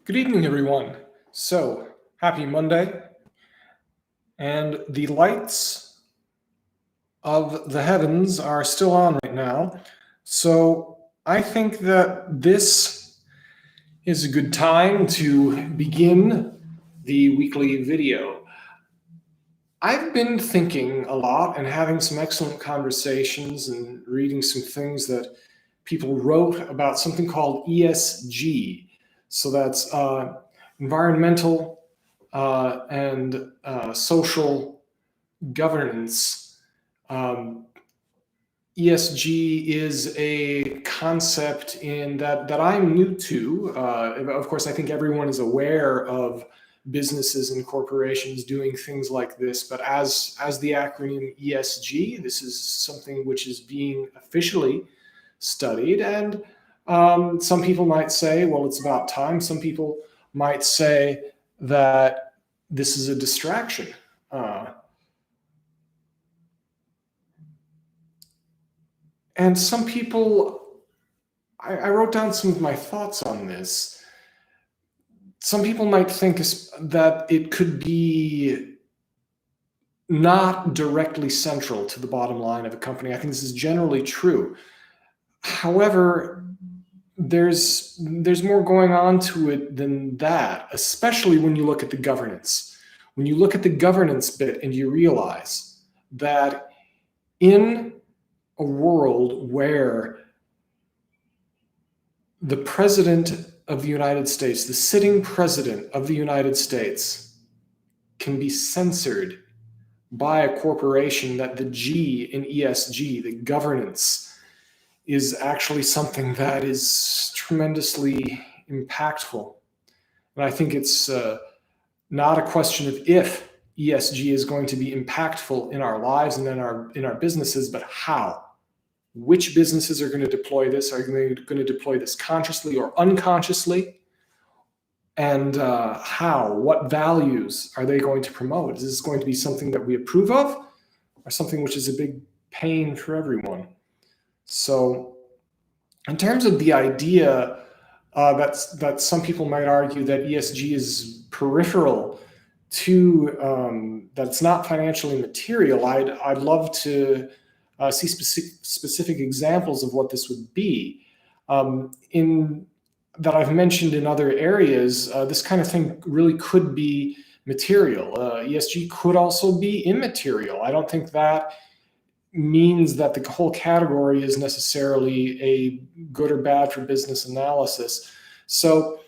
Good evening, everyone. So, happy Monday. And the lights of the heavens are still on right now. So, I think that this is a good time to begin the weekly video. I've been thinking a lot and having some excellent conversations and reading some things that people wrote about something called ESG. So that's environmental and social governance. Um, ESG is a concept in that I'm new to. Of course, I think everyone is aware of businesses and corporations doing things like this, but as the acronym ESG, this is something which is being officially studied. And some people might say, well, it's about time. Some people might say that this is a distraction. And some people, I wrote down some of my thoughts on this. Some people might think that it could be not directly central to the bottom line of a company. I think this is generally true. However, there's more going on to it than that, especially when you look at the governance. When you look at the governance bit and you realize that in a world where the president of the United States, the sitting president of the United States, can be censored by a corporation, that the G in ESG, the governance, is actually something that is tremendously impactful. And I think it's not a question of if ESG is going to be impactful in our lives and in our businesses, but how. Which businesses are going to deploy this? Are they going to deploy this consciously or unconsciously? And how? What values are they going to promote? Is this going to be something that we approve of, or something which is a big pain for everyone? So, in terms of the idea that some people might argue that ESG is peripheral to that it's not financially material, I'd love to see specific examples of what this would be. In that I've mentioned in other areas, this kind of thing really could be material. ESG could also be immaterial. I don't think that means that the whole category is necessarily a good or bad for business analysis. So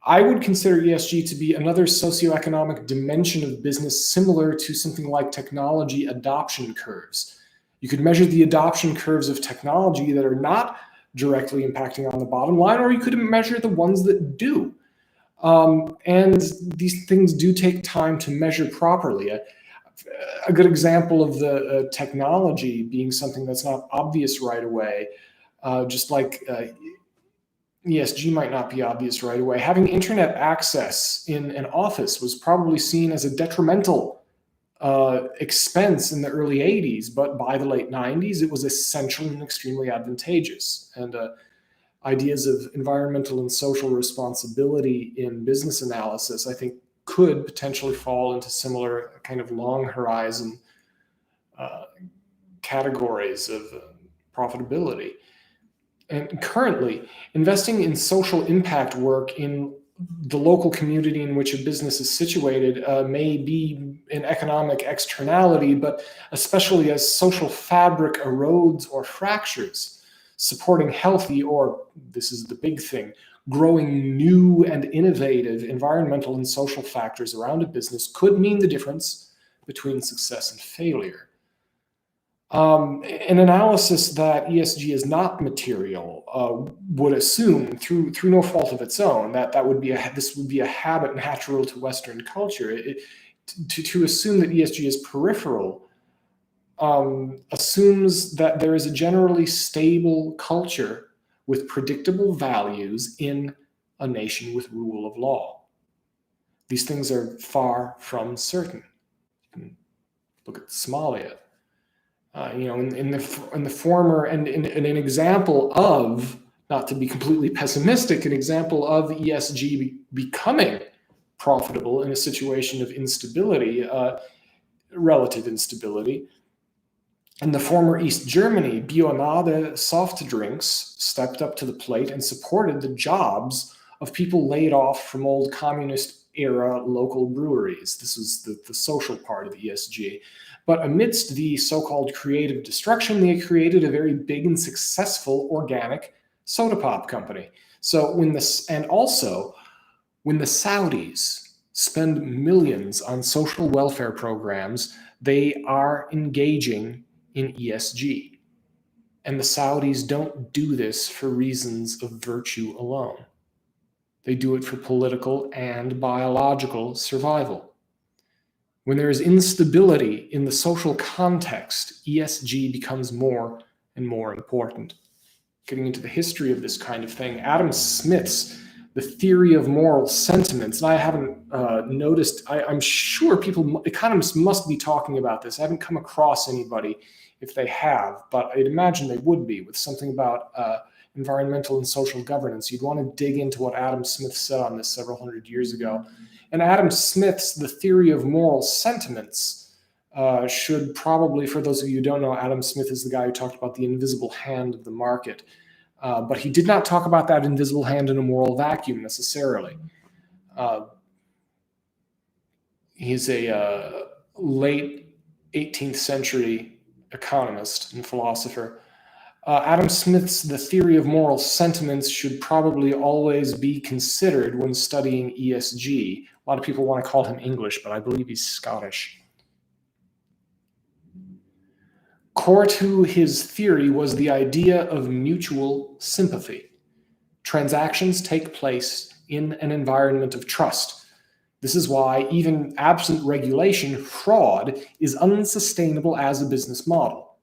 I would consider ESG to be another socioeconomic dimension of business, similar to something like technology adoption curves. You could measure the adoption curves of technology that are not directly impacting on the bottom line, or you could measure the ones that do. And these things do take time to measure properly. A good example of the technology being something that's not obvious right away, just like ESG might not be obvious right away. Having internet access in an office was probably seen as a detrimental expense in the early 80s, but by the late 90s, it was essential and extremely advantageous. And ideas of environmental and social responsibility in business analysis, I think, could potentially fall into similar kind of long horizon categories of profitability. And currently, investing in social impact work in the local community in which a business is situated may be an economic externality, but especially as social fabric erodes or fractures, supporting healthy, or this is the big thing, growing new and innovative environmental and social factors around a business could mean the difference between success and failure. An analysis that ESG is not material would assume, through no fault of its own, that this would be a habit natural to Western culture. To assume that ESG is peripheral assumes that there is a generally stable culture with predictable values in a nation with rule of law. These things are far from certain. You can look at Somalia. In the former, and an example of not to be completely pessimistic, an example of ESG becoming profitable in a situation of instability, relative instability. In the former East Germany, Bionade soft drinks stepped up to the plate and supported the jobs of people laid off from old communist era local breweries. This was the social part of ESG. But amidst the so-called creative destruction, they created a very big and successful organic soda pop company. So when the Saudis spend millions on social welfare programs, they are engaging in ESG. And the Saudis don't do this for reasons of virtue alone. They do it for political and biological survival. When there is instability in the social context, ESG becomes more and more important. Getting into the history of this kind of thing, Adam Smith's The Theory of Moral Sentiments, and I haven't noticed, I'm sure economists must be talking about this. I haven't come across anybody if they have, but I'd imagine they would be, with something about environmental and social governance. You'd want to dig into what Adam Smith said on this several hundred years ago. And Adam Smith's The Theory of Moral Sentiments should probably, for those of you who don't know, Adam Smith is the guy who talked about the invisible hand of the market. But he did not talk about that invisible hand in a moral vacuum necessarily. He's a late 18th century economist and philosopher. Adam Smith's The Theory of Moral Sentiments should probably always be considered when studying ESG. A lot of people want to call him English, but I believe he's Scottish. Core to his theory was the idea of mutual sympathy. Transactions take place in an environment of trust. This is why, even absent regulation, fraud is unsustainable as a business model.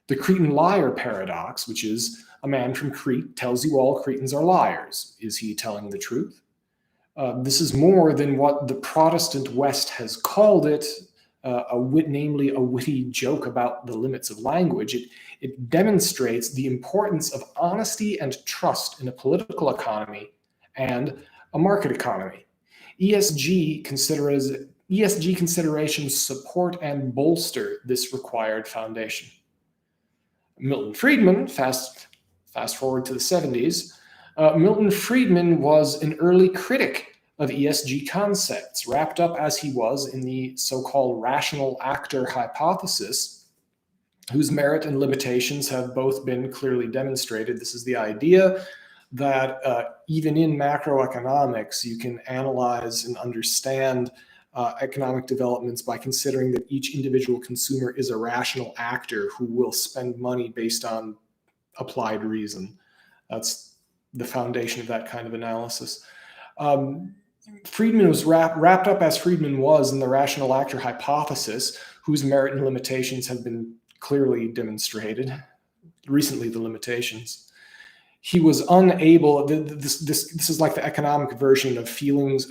The Cretan liar paradox, which is a man from Crete tells you all Cretans are liars. Is he telling the truth? This is more than what the Protestant West has called it, namely a witty joke about the limits of language. It demonstrates the importance of honesty and trust in a political economy and a market economy. ESG considerations support and bolster this required foundation. Milton Friedman, fast forward to the 70s, Milton Friedman was an early critic of ESG concepts, wrapped up as he was in the so-called rational actor hypothesis, whose merit and limitations have both been clearly demonstrated. This is the idea that even in macroeconomics, you can analyze and understand economic developments by considering that each individual consumer is a rational actor who will spend money based on applied reason. That's the foundation of that kind of analysis. Friedman was wrapped up as Friedman was in the rational actor hypothesis, whose merit and limitations have been clearly demonstrated. Recently, the limitations. He was unable, this is like the economic version of feelings.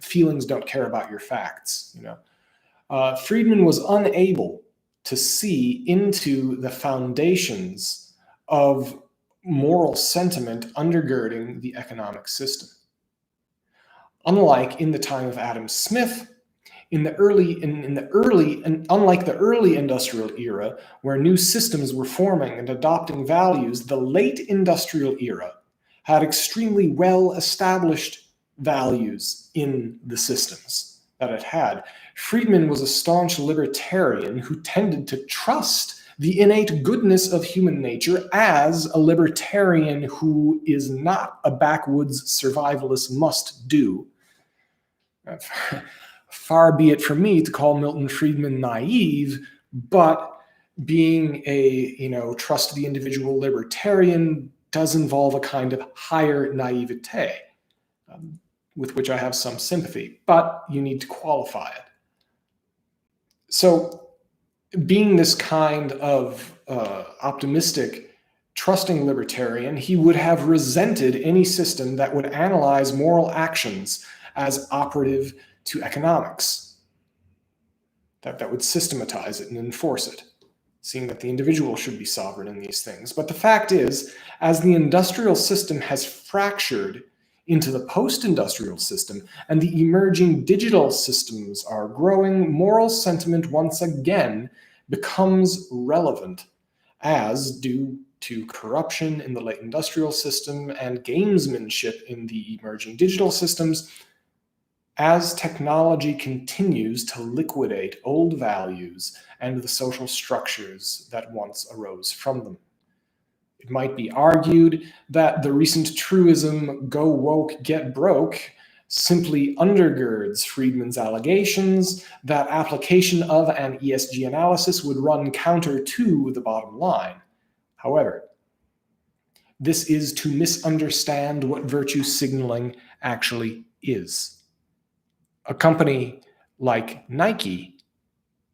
Feelings don't care about your facts. Friedman was unable to see into the foundations of moral sentiment undergirding the economic system. Unlike in the time of Adam Smith, unlike the early industrial era, where new systems were forming and adopting values, the late industrial era had extremely well-established values in the systems that it had. Friedman was a staunch libertarian who tended to trust the innate goodness of human nature as a libertarian who is not a backwoods survivalist must-do. Far be it from me to call Milton Friedman naive, but being a trust the individual libertarian does involve a kind of higher naivete, with which I have some sympathy, but you need to qualify it. So being this kind of optimistic, trusting libertarian, he would have resented any system that would analyze moral actions as operative to economics, that would systematize it and enforce it. seeing that the individual should be sovereign in these things. But the fact is, as the industrial system has fractured into the post-industrial system and the emerging digital systems are growing, moral sentiment once again becomes relevant, as due to corruption in the late industrial system and gamesmanship in the emerging digital systems, as technology continues to liquidate old values and the social structures that once arose from them. It might be argued that the recent truism, go woke, get broke, simply undergirds Friedman's allegations that application of an ESG analysis would run counter to the bottom line. However, this is to misunderstand what virtue signaling actually is. A company like Nike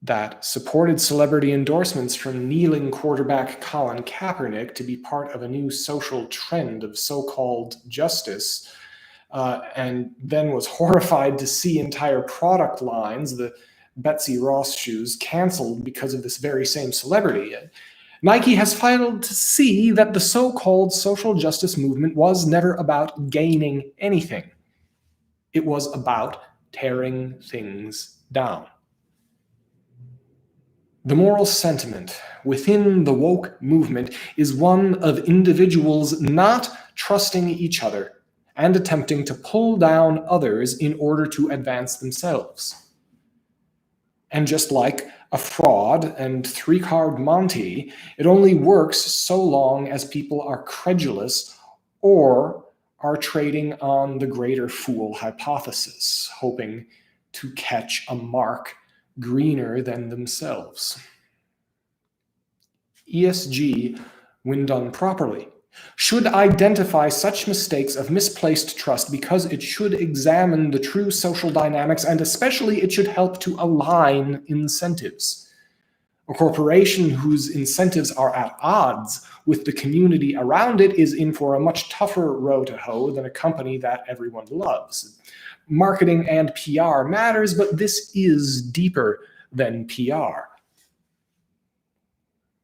that supported celebrity endorsements from kneeling quarterback Colin Kaepernick to be part of a new social trend of so-called justice, and then was horrified to see entire product lines, the Betsy Ross shoes, canceled because of this very same celebrity. Nike has failed to see that the so-called social justice movement was never about gaining anything. It was about tearing things down. The moral sentiment within the woke movement is one of individuals not trusting each other and attempting to pull down others in order to advance themselves. And just like a fraud and three-card Monty, it only works so long as people are credulous or are trading on the greater fool hypothesis, hoping to catch a mark greener than themselves. ESG, when done properly, should identify such mistakes of misplaced trust because it should examine the true social dynamics, and especially it should help to align incentives. A corporation whose incentives are at odds with the community around it is in for a much tougher row to hoe than a company that everyone loves. Marketing and PR matters, but this is deeper than PR.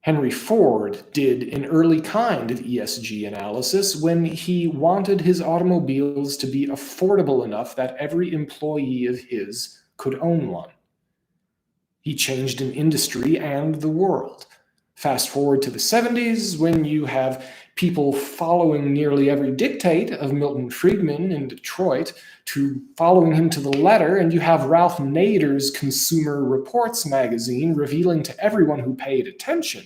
Henry Ford did an early kind of ESG analysis when he wanted his automobiles to be affordable enough that every employee of his could own one. He changed an industry and the world. Fast forward to the 70s, when you have people following nearly every dictate of Milton Friedman in Detroit to following him to the letter, and you have Ralph Nader's Consumer Reports magazine revealing to everyone who paid attention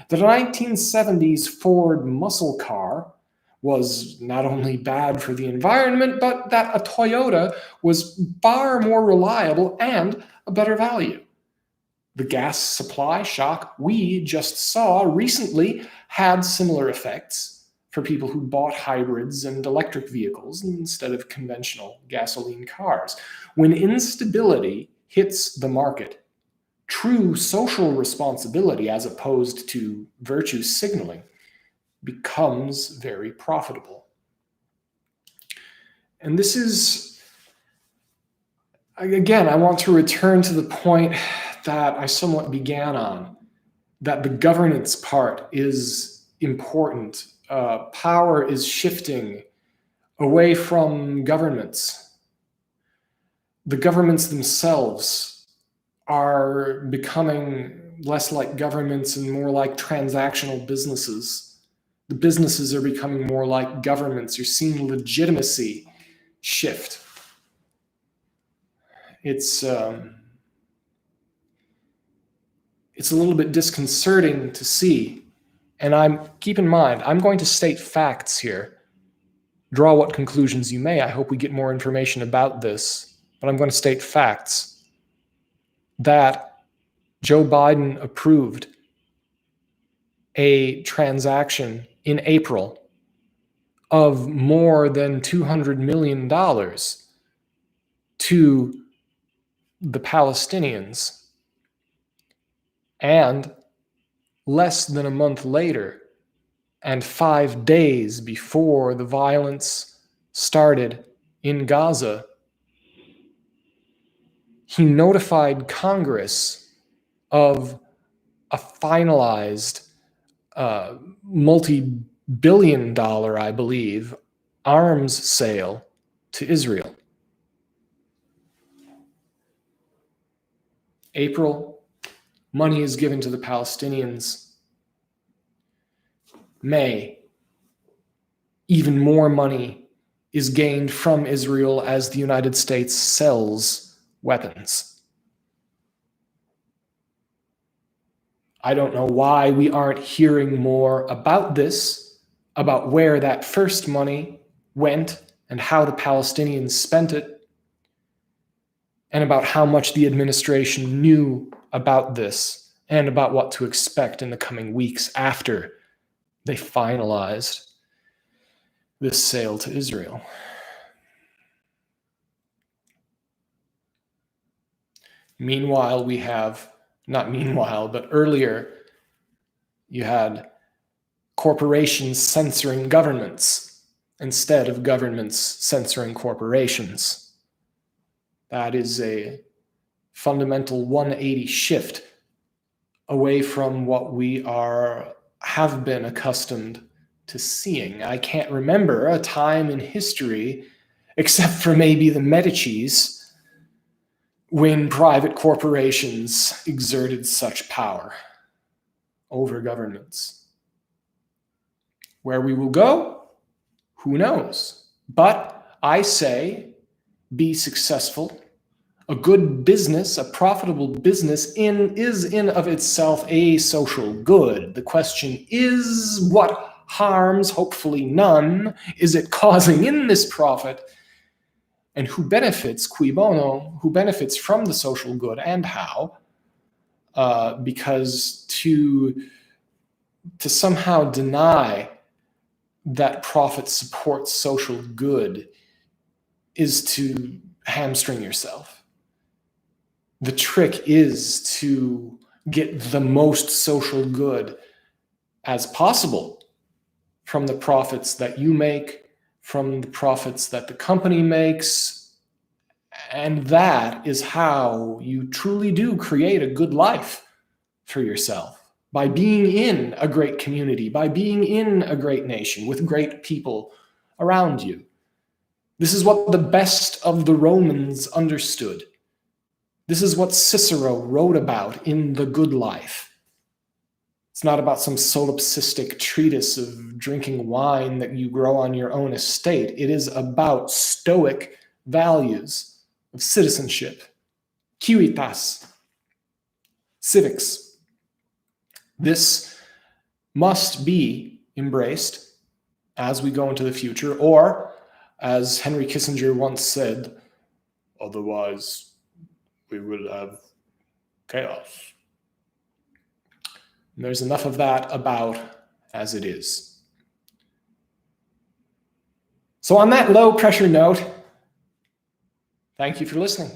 that a 1970s Ford muscle car was not only bad for the environment, but that a Toyota was far more reliable and a better value. The gas supply shock we just saw recently had similar effects for people who bought hybrids and electric vehicles instead of conventional gasoline cars. When instability hits the market, true social responsibility, as opposed to virtue signaling, becomes very profitable. And this is, again, I want to return to the point that I somewhat began on, that the governance part is important. Power is shifting away from governments. The governments themselves are becoming less like governments and more like transactional businesses. The businesses are becoming more like governments. You're seeing legitimacy shift. It's a little bit disconcerting to see. And keep in mind, I'm going to state facts here. Draw what conclusions you may. I hope we get more information about this, but I'm going to state facts. That Joe Biden approved a transaction in April of more than $200 million to the Palestinians. And less than a month later, and 5 days before the violence started in Gaza, he notified Congress of a finalized multi-billion-dollar, I believe, arms sale to Israel. April, money is given to the Palestinians. May, even more money is gained from Israel as the United States sells weapons. I don't know why we aren't hearing more about this, about where that first money went and how the Palestinians spent it, and about how much the administration knew about this and about what to expect in the coming weeks after they finalized this sale to Israel. Meanwhile, earlier, you had corporations censoring governments instead of governments censoring corporations. That is a fundamental 180 shift away from what we have been accustomed to seeing. I can't remember a time in history, except for maybe the Medicis, when private corporations exerted such power over governments. Where we will go, who knows? But I say, be successful. A good business, a profitable business is in of itself a social good. The question is, what harms, hopefully none, is it causing in this profit? And who benefits, cui bono, who benefits from the social good and how? Because to somehow deny that profit supports social good is to hamstring yourself. The trick is to get the most social good as possible from the profits that you make, from the profits that the company makes. And that is how you truly do create a good life for yourself, by being in a great community, by being in a great nation with great people around you. This is what the best of the Romans understood. This is what Cicero wrote about in The Good Life. It's not about some solipsistic treatise of drinking wine that you grow on your own estate. It is about Stoic values of citizenship, civitas, civics. This must be embraced as we go into the future, or, as Henry Kissinger once said, otherwise we will have chaos. And there's enough of that about as it is. So on that low pressure note, thank you for listening.